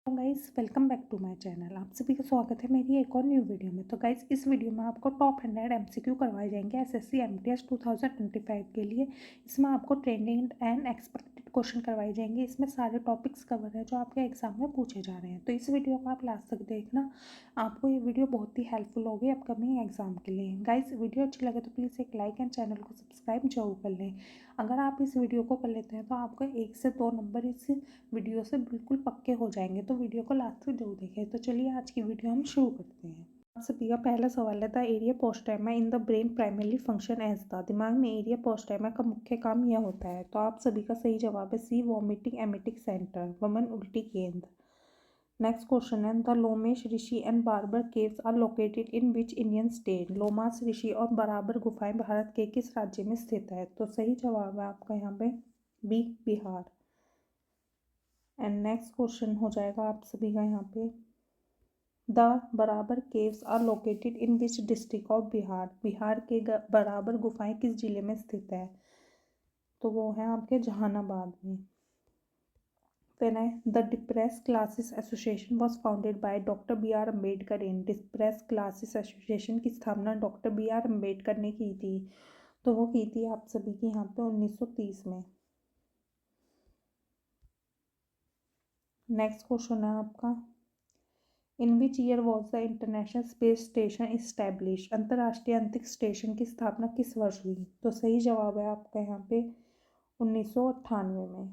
तो guys welcome back to my channel. आप सभी का स्वागत है मेरी एक और न्यू वीडियो में। तो गाइज़ इस वीडियो में आपको टॉप 100 एमसीक्यू करवाए जाएंगे एसएससी एमटीएस 2025 के लिए। इसमें आपको ट्रेंडिंग एंड एक्सपेक्टेड क्वेश्चन करवाए जाएंगे। इसमें सारे टॉपिक्स कवर है जो आपके एग्जाम में पूछे जा रहे हैं। तो इस वीडियो को आप लास्ट तक देखना, आपको ये वीडियो बहुत ही हेल्पफुल होगी अपकमिंग एग्जाम के लिए। गाइज़ वीडियो अच्छी लगे तो प्लीज़ एक लाइक एंड चैनल को सब्सक्राइब जरूर कर लें। अगर आप इस वीडियो को कर लेते हैं तो आपका 1 से 2 नंबर इस वीडियो से बिल्कुल पक्के हो जाएंगे। तो वीडियो को लास्ट तक जरूर देखें। तो चलिए आज की वीडियो हम शुरू करते हैं। आप सभी का पहला सवाल है, the area postrema in the brain primarily function as the. दिमाग में एरिया पोस्टैमा का मुख्य काम यह होता है। तो आप सभी का सही जवाब है सी, वॉमिटिंग एमिटिक सेंटर, वमन उल्टी केंद्र। नेक्स्ट क्वेश्चन है, the Lomas Rishi and Barabar caves are located in which Indian state. Lomas Rishi और बराबर गुफाएं भारत के किस राज्य में स्थित है। तो सही जवाब है आपका यहाँ पे B, Bihar. And next question हो जाएगा आप सभी का यहाँ पे, the Barabar caves are located in which district of Bihar. Bihar के बराबर गुफाएं किस जिले में स्थित है। तो वो है आपके जहानाबाद में। फिर है, the depressed classes association was founded by doctor B R Ambedkar in. Depressed classes association की स्थापना डॉक्टर बी आर अम्बेडकर ने की थी। तो वो की थी आप सभी की यहाँ पे 1930 में। नेक्स्ट क्वेश्चन है आपका, in which year was the international space station establish. अंतर्राष्ट्रीय अंतरिक्ष स्टेशन की स्थापना किस वर्ष हुई। तो सही जवाब है आपका यहाँ पे 1998 में।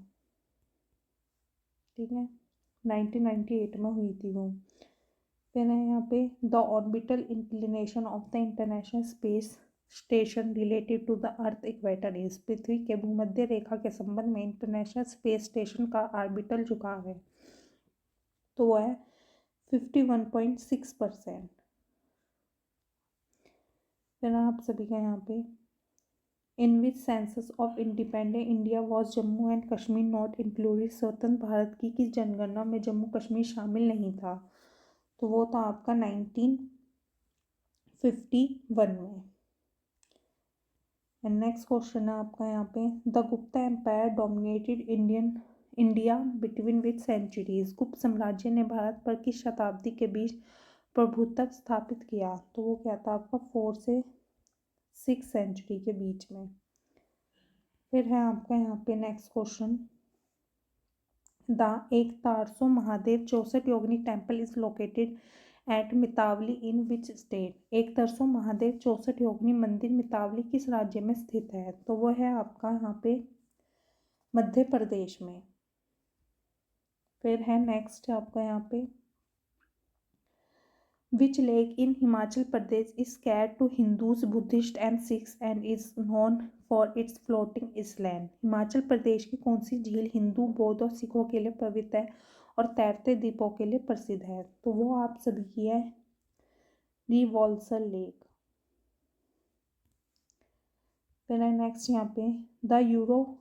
ठीक है, 1998 में हुई थी वो। फिर है यहाँ पे, the orbital inclination of the international space station related to the earth equator is. पृथ्वी के भूमध्य रेखा के संबंध में इंटरनेशनल स्पेस स्टेशन का ऑर्बिटल झुकाव है। तो वो है 51.6%। फिर आप सभी का यहाँ पे, in which census of independent India was Jammu and Kashmir not included. स्वतंत्र भारत की किस जनगणना में जम्मू कश्मीर शामिल नहीं था। तो वो था आपका 1951 में। एंड नेक्स्ट क्वेश्चन है आपका यहाँ पे, the Gupta empire dominated India between which centuries. Gupta साम्राज्य ने भारत पर किस शताब्दी के बीच प्रभुत्व स्थापित किया। तो वो क्या था आपका 4 से 6 सेंचुरी के बीच में। फिर है आपका यहाँ पे next question, the Ekattarso Mahadev 64 Yogini temple is located at Mitaoli in which state. Ekattarso Mahadev 64 योगिनी मंदिर मितावली किस राज्य में स्थित है। तो वो है आपका यहाँ पे मध्य प्रदेश में। फिर है नेक्स्ट आपका यहाँ पे, which lake in Himachal Pradesh is sacred to Hindus, Buddhists and Sikhs and is known for its floating island। Himachal Pradesh की कौन सी झील हिंदू, बौद्ध और सिखों के लिए पवित्र है और तैरते द्वीपों के लिए प्रसिद्ध है। तो वो आप सभी की है रिवॉल्सर लेक। फिर है नेक्स्ट यहाँ पे, द यूरो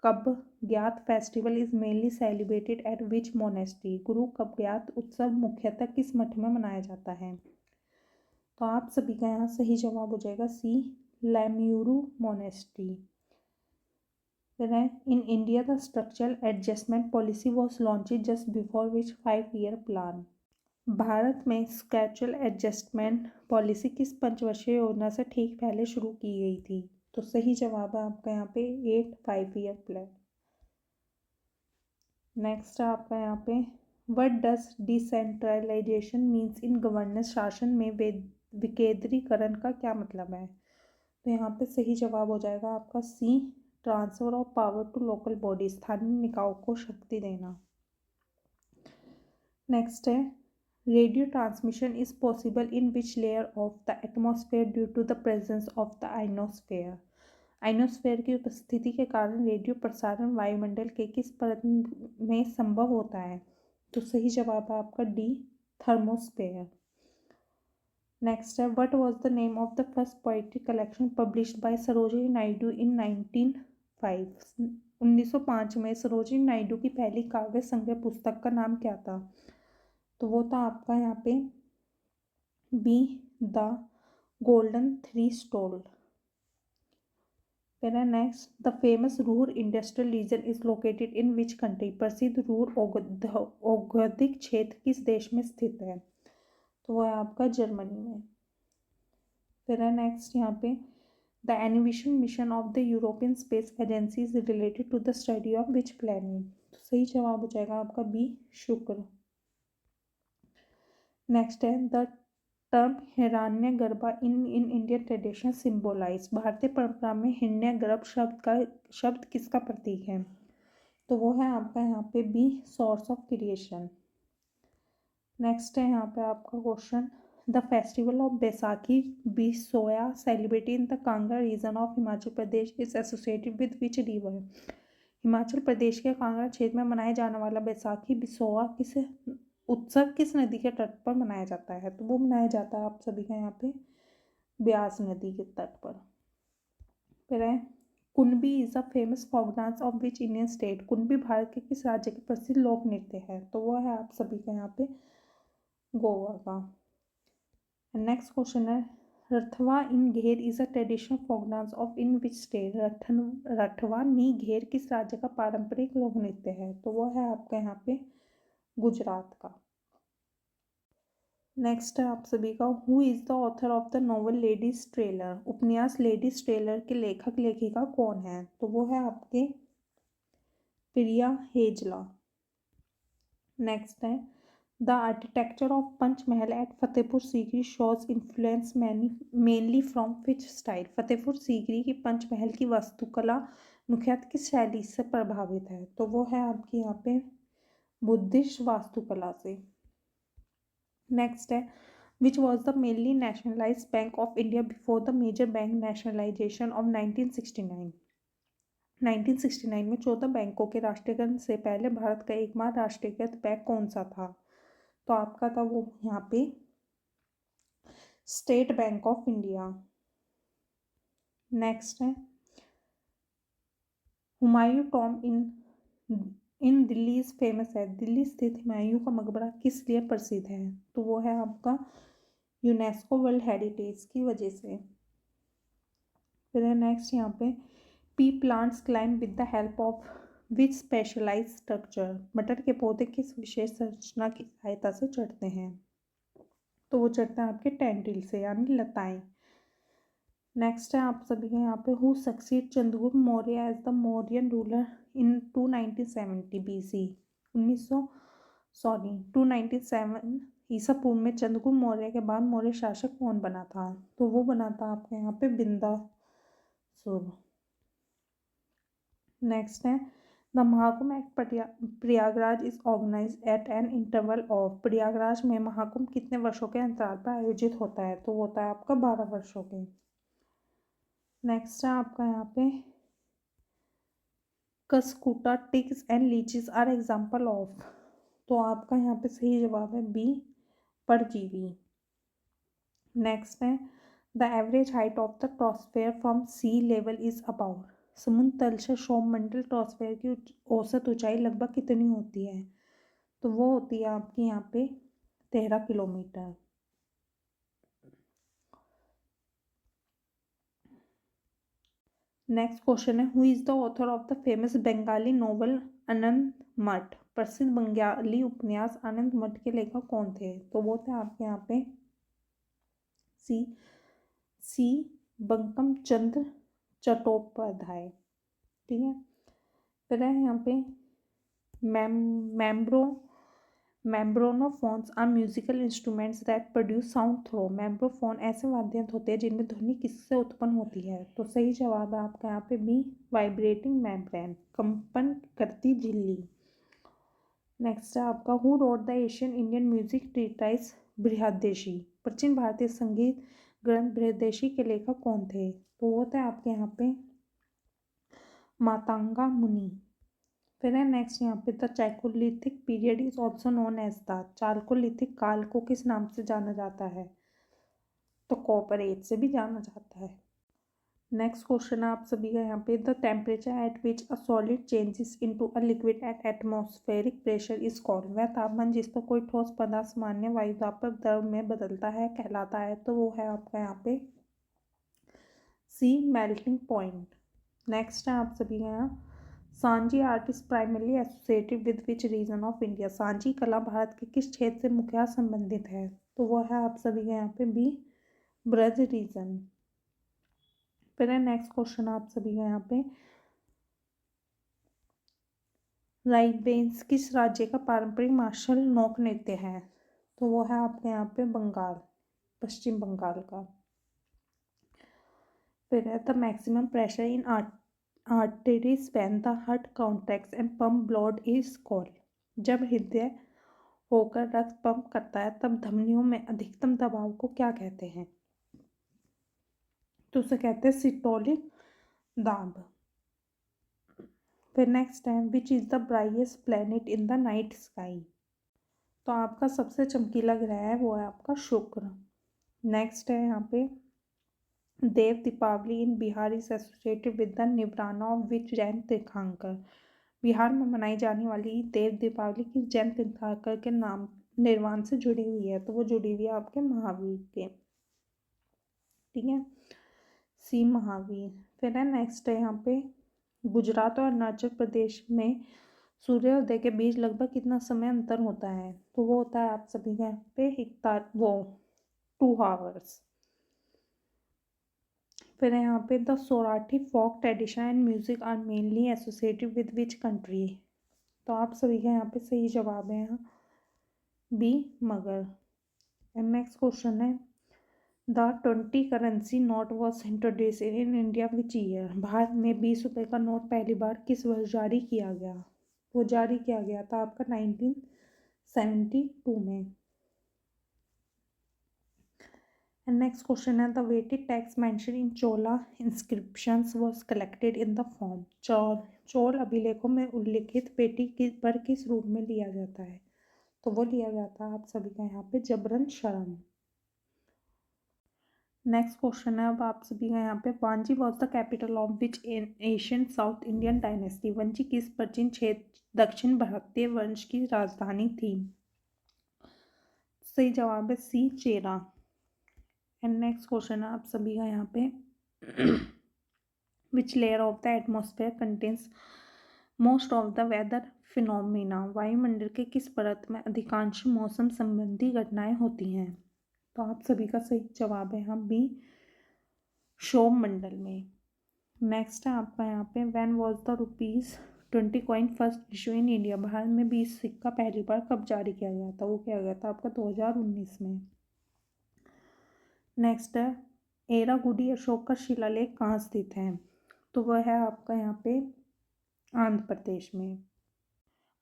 कब ज्ञात festival is mainly celebrated eight which monastery. गुरु कब ज्ञात उत्सव मुख्यतः किस मठ में मनाया जाता है। तो आप सभी का यहाँ सही जवाब हो जाएगा सी, लैम्यूरू मोनेस्ट्री। फिर है, in India the structural adjustment policy was launched just before which 5 year plan. Bharat में स्ट्रक्चरल एडजस्टमेंट पॉलिसी किस पंचवर्षीय योजना से ठीक पहले शुरू की गई थी। तो सही जवाब है आपका यहाँ पे 8 5 ईयर प्लान। नेक्स्ट है आपका यहाँ पे, what does decentralization means in governance. शासन में विकेंद्रीकरण का क्या मतलब है। तो यहाँ पे सही जवाब हो जाएगा आपका C, transfer of power to local body, स्थानीय निकायों को शक्ति देना। नेक्स्ट है, radio transmission is possible in which layer of the atmosphere due to the presence of the ionosphere. Ionosphere की उपस्थिति के कारण रेडियो प्रसारण वायुमंडल के किस परत में संभव होता है। तो सही जवाब है आपका डी, थर्मोस्फेयर। नेक्स्ट है, what was the name of the first poetry collection published by Sarojini Naidu in 1905। 1905 में सरोजिनी नायडू की पहली काव्य संग्रह पुस्तक का नाम क्या था। तो वो था आपका यहाँ पे B, the golden threshold. फिर है next, the famous Ruhr industrial region is located in which country, प्रसिद्ध रूर औद्योगिक क्षेत्र किस देश में स्थित है, तो वो है आपका जर्मनी में। फिर है नेक्स्ट यहाँ पे, the animation mission of the European space agency is related to the study of which planet, तो सही जवाब हो जाएगा आपका बी, शुक्र। नेक्स्ट है, the term Hiranyagarbha in Indian tradition symbolize, भारतीय परंपरा में हिरण्यगर्भ शब्द किसका प्रतीक है, तो वो है आपका यहाँ पे B, source of creation. Next है यहाँ पे आपका question, the festival of Baisakhi Bisoa celebrated in the Kangra region of Himachal Pradesh is associated with which river, Himachal Pradesh के कांगड़ा क्षेत्र में मनाया जाने वाला बैसाखी बिसोआ किस उत्सव किस नदी के तट पर मनाया जाता है, तो वो मनाया जाता है आप सभी का यहाँ पे ब्यास नदी के तट पर। फिर है, Kunbi is a famous folk dance of which Indian state, Kunbi Bharat के किस राज्य के प्रसिद्ध लोक नृत्य है, तो वो है आप सभी का यहाँ पे गोवा का। नेक्स्ट क्वेश्चन है, रथवा इन Gher is a traditional folk dance of in which state, Rathwa नी घेर किस राज्य का पारंपरिक लोक नृत्य है, तो वो है आपका यहाँ पे गुजरात का। नेक्स्ट है आप सभी का, who is the author of the novel ladies tailor, उपन्यास लेडीज टेलर के लेखक लेखिका कौन है, तो वो है आपके प्रिया हेजला। नेक्स्ट है, the architecture of Panchmahal at Fatehpur Sikri shows influence mainly from which style, Fatehpur Sikri की पंचमहल की वास्तुकला मुख्यतः किस शैली से प्रभावित है, तो वो है आपकी यहाँ पे बुद्धिस्ट वास्तुकला से। नेक्स्ट है, which was the mainly nationalise bank of India before the major bank nationalisation of 1969, 1969 में 14 बैंकों के राष्ट्रीयकरण से पहले भारत का एकमात्र राष्ट्रीयकृत बैंक कौन सा था, तो आपका था वो यहाँ पे State Bank of India. Next है, Humayun tomb in Delhi is famous है, दिल्ली स्थित हुमायूं का मकबरा किस लिए प्रसिद्ध है, तो वो है आपका यूनेस्को वर्ल्ड हेरिटेज की वजह से। फिर है नेक्स्ट यहाँ पे, pea plants climb with the help of which specialise structure, मटर के पौधे किस विशेष संरचना की सहायता से चढ़ते हैं, तो वो चढ़ते हैं आपके टेंड्रिल से यानी लताएं। नेक्स्ट है आप सभी के यहाँ पे, who succeed Chandragupta Maurya as the Mauryan ruler in 297 BC, 297 ईसा पूर्व में चंद्रगुप्त मौर्य के बाद मौर्य शासक कौन बना था, तो वो बना था आपके यहाँ पे बिंदासुर। नेक्स्ट है, the Mahakumbh at Prayagraj is organise at an interval of, Prayagraj में महाकुंभ कितने वर्षों के अंतराल पर आयोजित होता है, तो वो होता है आपका 12 वर्षों के। नेक्स्ट है आपका यहाँ पे, cuscuta ticks and leeches are example of, तो आपका यहाँ पे सही जवाब है बी, परजीवी। नेक्स्ट है, the average height of the troposphere from sea level is about, समुद्र तल से सौरमंडल ट्रॉस्फेयर की औसत ऊंचाई लगभग कितनी होती है, तो वो होती है आपकी यहाँ पे 13 किलोमीटर। नेक्स्ट क्वेश्चन है, who is the author of the famous Bengali novel Anand Math, प्रसिद्ध बंगाली उपन्यास आनंद मठ के लेखक कौन थे, तो वो थे आपके यहाँ पे सी बंकम चंद्र चट्टोपाध्याय। ठीक है, फिर है यहाँ पे membranophones are musical instruments that produce sound through, membranophone ऐसे वाद्य यंत्र होते हैं जिनमें ध्वनि किससे उत्पन्न होती है, तो सही जवाब है आपका यहाँ पे बी, वाइब्रेटिंग मैम्ब्रेन, कंपन करती झिल्ली। नेक्स्ट है आपका, who wrote the ancient Indian music treatise Brihaddeshi, प्राचीन भारतीय संगीत ग्रंथ बृहदेशी के लेखक कौन थे, तो वो थे आपके यहाँ पे मातंगा मुनि। फिर है नेक्स्ट यहाँ पे, the chalcolithic period is also known as the, chalcolithic काल को किस नाम से जाना जाता है, तो कॉपर एज से भी जाना जाता है। नेक्स्ट क्वेश्चन है आप सभी का यहाँ पे, the temperature at which a solid changes into a liquid at atmospheric pressure is called, वह तापमान जिस पर कोई ठोस पदार्थ सामान्य वायुदाब पर द्रव में बदलता है कहलाता है, तो वो है आपका यहाँ पे सी, मेल्टिंग पॉइंट। नेक्स्ट है आप सभी का यहाँ, Sanchi art is primarily associated with which region of India. Sanchi कला भारत के किस क्षेत्र से मुख्यतः संबंधित है? तो वो है आप सभी के यहाँ पे बी, ब्रज रीजन। फिर है नेक्स्ट क्वेश्चन आप सभी का यहाँ पे, राइबेंस किस राज्य का पारंपरिक मार्शल नौक नृत्य है? तो वो है आपके यहाँ पे बंगाल, पश्चिम बंगाल का। फिर है the maximum pressure in arteries when the heart contracts and pump blood is called. जब हृदय होकर रक्त पंप करता है तब धमनियों में अधिकतम दबाव को क्या कहते हैं? तो उसे कहते हैं सिस्टोलिक दाब। फिर नेक्स्ट है, which is the brightest planet in the night sky? तो आपका सबसे चमकीला ग्रह है वो है आपका शुक्र। नेक्स्ट है यहाँ पे, Dev Deepawali in Bihar is associated with the nirvana of which Jain tirthankar. Bihar में मनाई जाने वाली देव दीपावली किस जैन तीर्थंकर के नाम निर्वाण से जुड़ी हुई है? तो वो जुड़ी हुई है आपके महावीर के। ठीक है, सी महावीर। फिर है नेक्स्ट है यहाँ पे, गुजरात और अरुणाचल प्रदेश में सूर्योदय के बीच लगभग कितना समय अंतर होता है? तो वो होता है आप सभी के यहाँ पे 2 आवर्स। फिर यहाँ पे, the Sorathi folk tradition and music are mainly associated with which country? तो आप सभी का यहाँ पे सही जवाब है यहाँ बी, मगर। एंड नेक्स्ट क्वेश्चन है, the 20 currency note was introduce in India which year? Bharat में 20 रुपये का नोट पहली बार किस वर्ष जारी किया गया? वो जारी किया गया था आपका 1972 में। एंड नेक्स्ट क्वेश्चन है, the weighted tax mention in Chola inscriptions was collected in the form. Chola अभिलेखों में उल्लिखित पेटी पर किस रूप में लिया जाता है? तो वो लिया जाता है आप सभी का यहाँ पे जबरन शर्म। नेक्स्ट क्वेश्चन है अब आप सभी का यहाँ पे, Vanchi was the capital of which ancient South Indian dynasty? वंशी किस प्राचीन क्षेत्र दक्षिण भारतीय वंश की राजधानी थी? सही जवाब है C, Chera. And next question है आप सभी का यहाँ पे, which layer of the atmosphere contains most of the weather phenomena? वायुमंडल के किस परत में अधिकांश मौसम संबंधी घटनाएं होती हैं? तो आप सभी का सही जवाब है यहाँ बी, क्षोभ मंडल में। नेक्स्ट है आपका यहाँ पे, when was the ₹20 coin first issue in India? Bharat में 20 सिक्का पहली बार कब जारी किया गया था? वो किया गया था आपका 2019 में। नेक्स्ट है, एरागुडी अशोक का शिलालेख कहाँ स्थित है? तो वह है आपका यहाँ पे आंध्र प्रदेश में।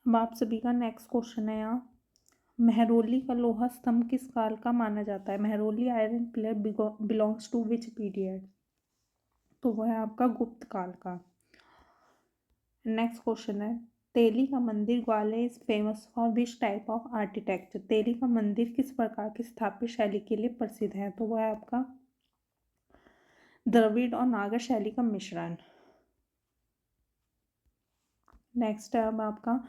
अब आप सभी का नेक्स्ट क्वेश्चन है यहाँ, मेहरौली का लोहा स्तंभ किस काल का माना जाता है? Mehrauli iron pillar belongs to which period? तो वह है आपका गुप्त काल का। नेक्स्ट क्वेश्चन है, Teli ka Mandir Gwalior is famous for which type of architecture? Teli ka Mandir किस प्रकार की स्थापत्य शैली के लिए प्रसिद्ध है? तो वह है आपका द्रविड़ और नागर शैली का मिश्रण। नेक्स्ट है अब आपका,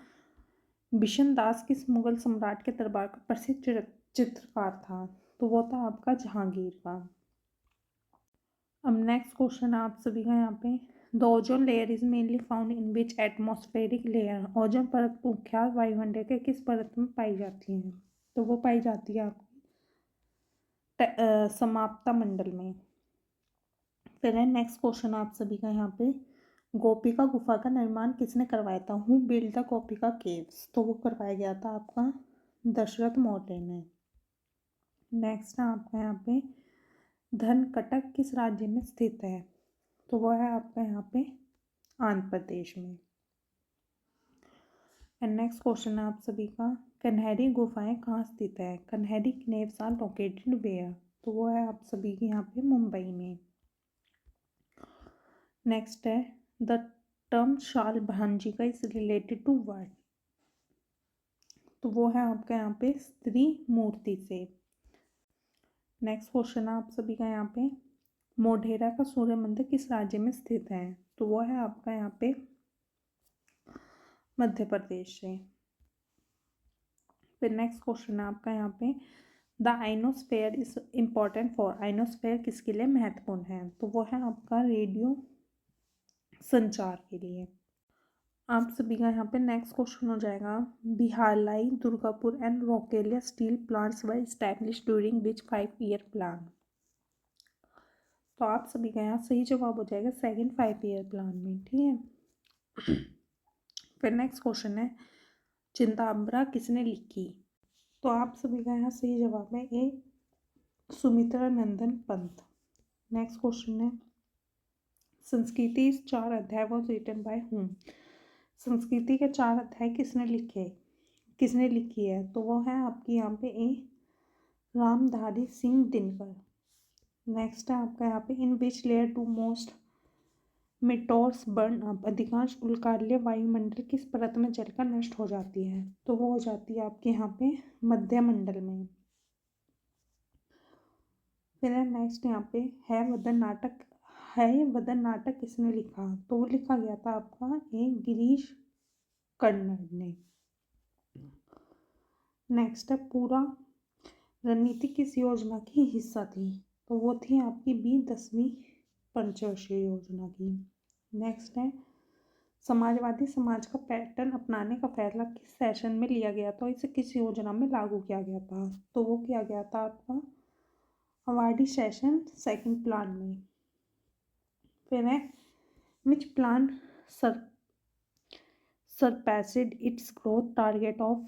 बिशन दास किस मुगल सम्राट के दरबार का प्रसिद्ध चित्रकार था? तो वो था आपका जहांगीर का। अब नेक्स्ट क्वेश्चन है आप सभी का यहाँ पे, the ozone layer is mainly found in which atmospheric layer? Ozone परत मुख्यतः वायुमंडल के किस परत में पाई जाती है? तो वो पाई जाती है आपकी समाप्ता मंडल में। फिर है नेक्स्ट क्वेश्चन आप सभी का यहाँ पे, गोपिका गुफा का निर्माण किसने करवाया था? Who build the Gopika caves? तो वो करवाया गया था आपका दशरथ मौर्य ने। नेक्स्ट है आपका यहाँ पे, धनकटक किस राज्य में स्थित है? तो वो है आपका यहाँ पे आंध्र प्रदेश में। एंड नेक्स्ट क्वेश्चन है आप सभी का, कन्हैरी गुफाएं कहाँ स्थित है? कन्हैरी केव्स आर लोकेटेड वेयर? तो वो है आप सभी की यहाँ पे मुंबई में। नेक्स्ट है, the term Shalabhanjika is related to what? तो वो है आपका यहाँ पे स्त्री मूर्ति से। नेक्स्ट क्वेश्चन है आप सभी का यहाँ पे, मोढेरा का सूर्य मंदिर किस राज्य में स्थित है? तो वो है आपका यहाँ पे मध्य प्रदेश से। फिर नेक्स्ट क्वेश्चन है आपका यहाँ पे, the ionosphere is important for? Ionosphere किसके लिए महत्वपूर्ण है? तो वो है आपका रेडियो संचार के लिए। आप सभी का यहाँ पे नेक्स्ट क्वेश्चन हो जाएगा, Bhilai, Durgapur and Rourkela steel plants were establish during which 5-year plan. तो आप सभी का यहाँ सही जवाब हो जाएगा सेकंड 5-year प्लान में, ठीक है। फिर नेक्स्ट क्वेश्चन है, चिंताम्बरा किसने लिखी। तो आप सभी का यहाँ सही जवाब है ए, सुमित्रा नंदन पंत। नेक्स्ट क्वेश्चन है, संस्कृति 4 अध्याय वॉज रिटन बाय हुम। संस्कृति के 4 अध्याय किसने लिखी है। तो वो है आपकी यहाँ पे ए, रामधारी सिंह दिनकर। नेक्स्ट है आपका यहाँ पे, in which layer do most meteors burn up. अधिकांश उल्कालय वायुमंडल किस परत में जलकर नष्ट हो जाती है। तो वो हो जाती है आपके यहाँ पे मध्य मंडल में। फिर है नेक्स्ट यहाँ पे, है वदन नाटक किसने लिखा। तो वो लिखा गया था आपका ए, गिरीश कर्नाड ने। नेक्स्ट है, पूरा रणनीति किस योजना की हिस्सा थी। तो वो थी आपकी बी, 10वीं पंचवर्षीय योजना की। नेक्स्ट है, समाजवादी समाज का पैटर्न अपनाने का फैसला किस सेशन में लिया गया था, इसे किस योजना में लागू किया गया था। तो वो किया गया था आपका अवार्डी सेशन सेकंड प्लान में। फिर है, विच plan surpassed its growth target of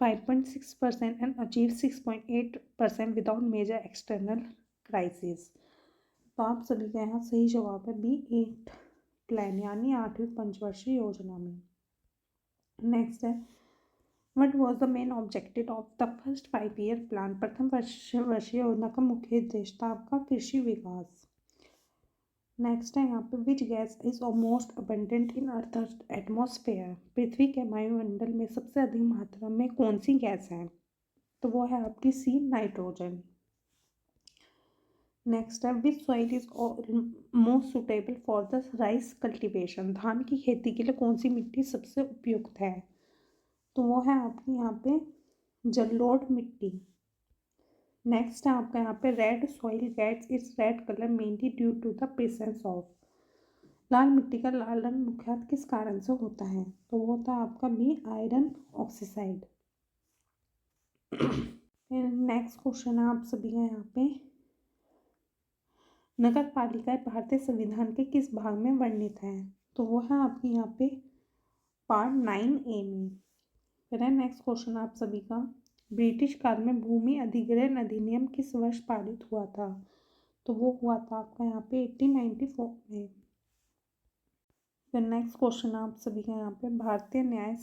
5.6% and achieved 6.8% without major external crisis। तो आप सभी का यहाँ सही जवाब है बी, 8 प्लान यानी 8वीं पंचवर्षीय योजना में। नेक्स्ट है, what was the main objective of the first 5-year plan. प्रथम वर्षीय योजना का मुख्य उद्देश्य था आपका कृषि विकास। नेक्स्ट है यहाँ पे, which gas is most abundant in earth atmosphere. पृथ्वी के वायुमंडल में सबसे अधिक मात्रा में कौन सी गैस है। तो वो है आपकी सी, नाइट्रोजन। नेक्स्ट है, विच soil is most suitable for the rice cultivation. धान की खेती के लिए कौन सी मिट्टी सबसे उपयुक्त है। तो वो है आपकी यहाँ पे जलोढ़ मिट्टी। नेक्स्ट है आपका यहाँ पे, red soil gets its red colour mainly due to the presence of. लाल मिट्टी का लाल रंग मुख्यतः किस कारण से होता है। तो वो होता है आपका बी, आयरन ऑक्सीसाइड। नेक्स्ट क्वेश्चन है आप सभी का यहाँ पे, नगर पालिकाएं भारतीय संविधान के किस भाग में वर्णित है। तो वो है आपकी यहाँ पे पार्ट 9A में। फिर है नेक्स्ट क्वेश्चन आप सभी का, ब्रिटिश काल में भूमि अधिग्रहण अधिनियम किस वर्ष पारित हुआ था। तो वो हुआ था आपका यहाँ पे 1894 में। फिर नेक्स्ट क्वेश्चन आप सभी का यहाँ पे, भारतीय न्याय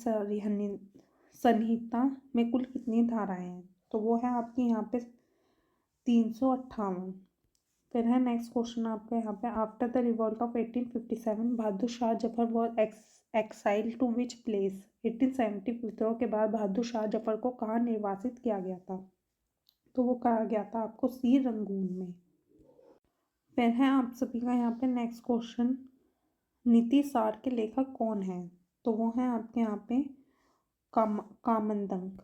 संहिता में कुल कितनी धाराएं हैं। तो वो है आपकी यहाँ पे 358। फिर है नेक्स्ट क्वेश्चन आपका यहाँ पे, after the revolt of 1857 Bahadur Shah Zafar was exile to which place. 1870 विद्रोह के बाद बहादुर शाह जफर को कहाँ निर्वासित किया गया था। तो वो कहा गया था आपको सी, रंगून में। फिर है आप सभी का यहाँ पे नेक्स्ट क्वेश्चन, नीति सार के लेखक कौन है। तो वो है आपके यहाँ पे कामंदंग।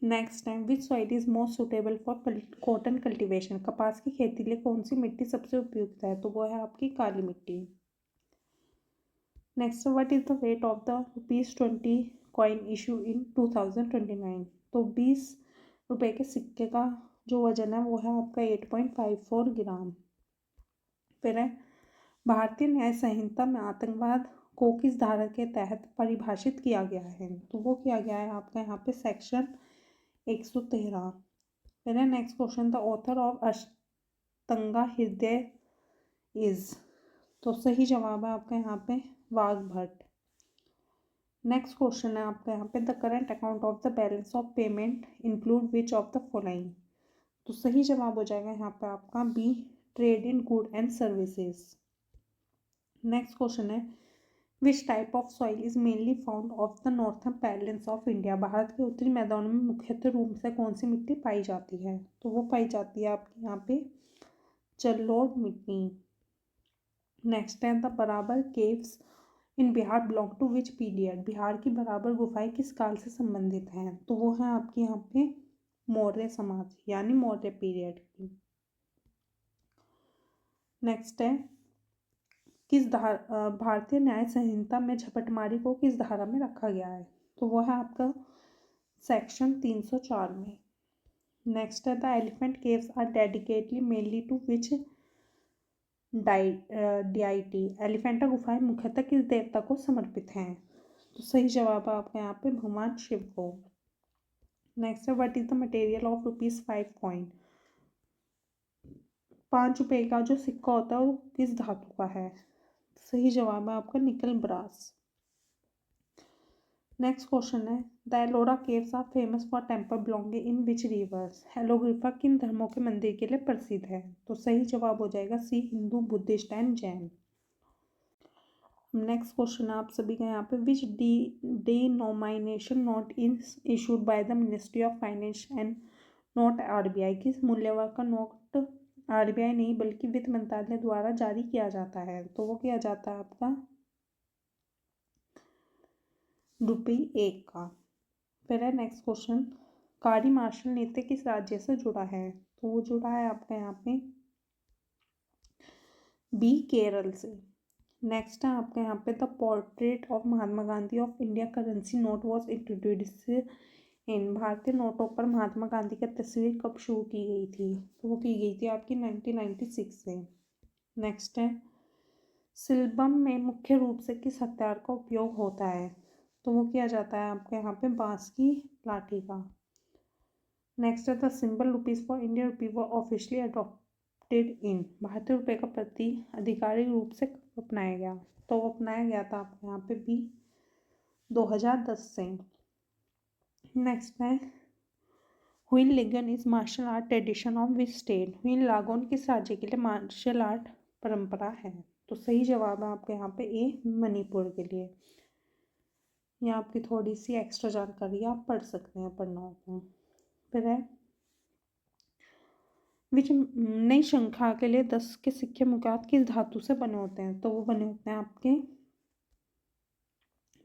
Next time, which soil is most suitable for cotton cultivation. कपास की खेती के लिए कौन सी मिट्टी सबसे उपयुक्त है। तो वो है आपकी काली मिट्टी। Next, what is the weight of the ₹20 coin issue in 2029। तो 20 रुपए के सिक्के का जो वजन है वो है आपका 8.54 ग्राम। फिर है, भारतीय न्याय संहिता में आतंकवाद को किस धारा के तहत परिभाषित किया गया है। तो वो किया गया है आपका यहाँ पे सेक्शन 113। फिर है next question, the author of Ashtanga Hridaya is. तो सही जवाब है आपका यहाँ पे वाघभट्ट। नेक्स्ट क्वेश्चन है आपका यहाँ पे, the current account of the balance of payment include which of the following. तो सही जवाब हो जाएगा यहाँ पे आपका B, trade in good and services. Next question है, which type of soil is mainly found of the northern parallels of India. Bharat के उत्तरी मैदानों में मुख्यतः रूप से कौन सी मिट्टी पाई जाती है। तो वो पाई जाती है आपके यहाँ पे जलोढ़ मिट्टी। नेक्स्ट है, the Barabar caves in Bihar belong to which period. Bihar की बराबर गुफाएं किस काल से संबंधित हैं। तो वो है आपके यहाँ पे मौर्य समाज यानी मौर्य पीरियड की। नेक्स्ट है, भारतीय न्याय संहिता में झपटमारी को किस धारा में रखा गया है? तो वो है आपका सेक्शन 304 में। नेक्स्ट है the elephant caves are dedicatedly mainly to which deity. Elephanta गुफाएं मुख्यतः किस देवता को समर्पित हैं? तो सही जवाब है आपका यहाँ पे भगवान शिव को। नेक्स्ट है what is the material of ₹5 coin. 5 रुपये का जो सिक्का होता है वो किस धातु का है? सही जवाब है आपका निकल ब्रास। नेक्स्ट क्वेश्चन है the Ellora caves are famous for temple belonging in which rivers. एलोग्रिफा किन धर्मों के मंदिर के लिए प्रसिद्ध है? तो सही जवाब हो जाएगा C Hindu, Buddhist and Jain. Next question आप सभी का यहाँ पे which denomination note is issued by the ministry of finance and note RBI. किस मूल्यवर्ग का नोट आरबीआई नहीं बल्कि वित्त मंत्रालय द्वारा जारी किया जाता है? तो वो किया जाता है आपका ₹1 का। फिर है नेक्स्ट क्वेश्चन कारी मार्शल नृत्य किस राज्य से जुड़ा है? तो वो जुड़ा है आपका यहाँ पे बी केरल से। नेक्स्ट है आपके यहाँ पे the portrait of Mahatma Gandhi of India currency note was introduce इन। भारतीय नोटों पर महात्मा गांधी की तस्वीर कब शुरू की गई थी? तो वो की गई थी आपकी 1996 से। नेक्स्ट है सिल्बम में मुख्य रूप से किस हथियार का उपयोग होता है? तो वो किया जाता है आपके यहाँ पे बांस की लाठी का। नेक्स्ट है the symbol ₹, for Indian rupee वो ऑफिशियली अडॉप्टेड इन। भारतीय रुपये का प्रति आधिकारिक रूप से अपनाया गया? तो वो अपनाया गया था आपके यहाँ पे भी 2010 से। नेक्स्ट है Huyen Langlon is martial art tradition of which state. Huyen Langlon किस राज्य के लिए मार्शल आर्ट परंपरा है? तो सही जवाब है आपके यहाँ पे ए मणिपुर के लिए। यहाँ आपकी थोड़ी सी एक्स्ट्रा जानकारी आप पढ़ सकते हैं पढ़ना होगा। फिर है विच नई श्रृंखला के लिए 10 के सिक्के मुख्यतः किस धातु से बने होते हैं? तो वो बने होते हैं आपके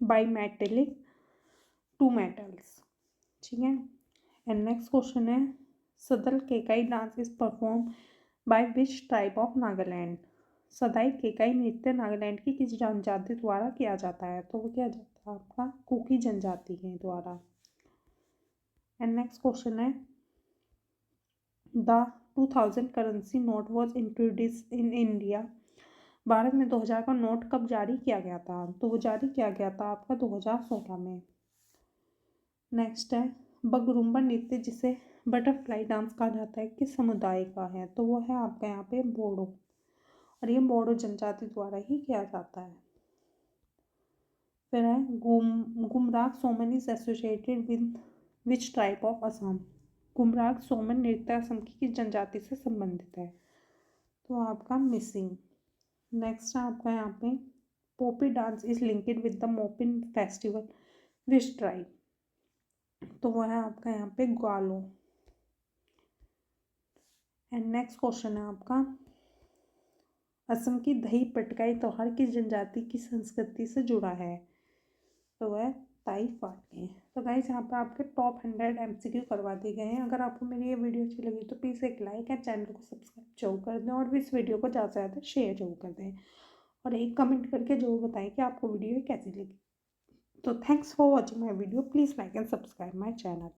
बाई मेटेलिक 2 मेटल्स। ठीक है। एंड नेक्स्ट क्वेश्चन है Sadal Kekai dance is perform by which tribe of Nagaland. Sadai Kekai नृत्य नागालैंड की किस जनजाति द्वारा किया जाता है? तो वो किया जाता है आपका कुकी जनजाति के द्वारा। एंड नेक्स्ट क्वेश्चन है the 2000 currency note was introduce in India. Bharat में 2000 का नोट कब जारी किया गया था? तो वो जारी किया गया था आपका 2016 में। नेक्स्ट है बगरुम्बा नृत्य जिसे बटरफ्लाई डांस कहा जाता है किस समुदाय का है? तो वो है आपका यहाँ पे बोडो, और ये बोडो जनजाति द्वारा ही किया जाता है। फिर है Gumrag Soman is associated with which tribe of Assam. Gumrag Soman नृत्य असम की किस जनजाति से संबंधित है? तो आपका मिसिंग। नेक्स्ट है आपका यहाँ पे Poppy dance is linked with the Mopin festival which tribe. तो वो है आपका यहाँ पे ग्वालो। एंड नेक्स्ट क्वेश्चन है आपका असम की दही पटकाई त्योहार किस जनजाति की संस्कृति से जुड़ा है? तो वह ताई फाटे। तो गाइस यहाँ पे आपके टॉप 100 MCQ करवा दिए गए हैं। अगर आपको मेरी ये वीडियो अच्छी लगी तो प्लीज़ एक लाइक एंड चैनल को सब्सक्राइब जरूर कर दें और इस वीडियो को ज़्यादा से ज़्यादा शेयर जरूर कर दें और एक कमेंट करके जरूर बताएं कि आपको वीडियो कैसी लगी। तो thanks for watching my video. Please like and subscribe my channel.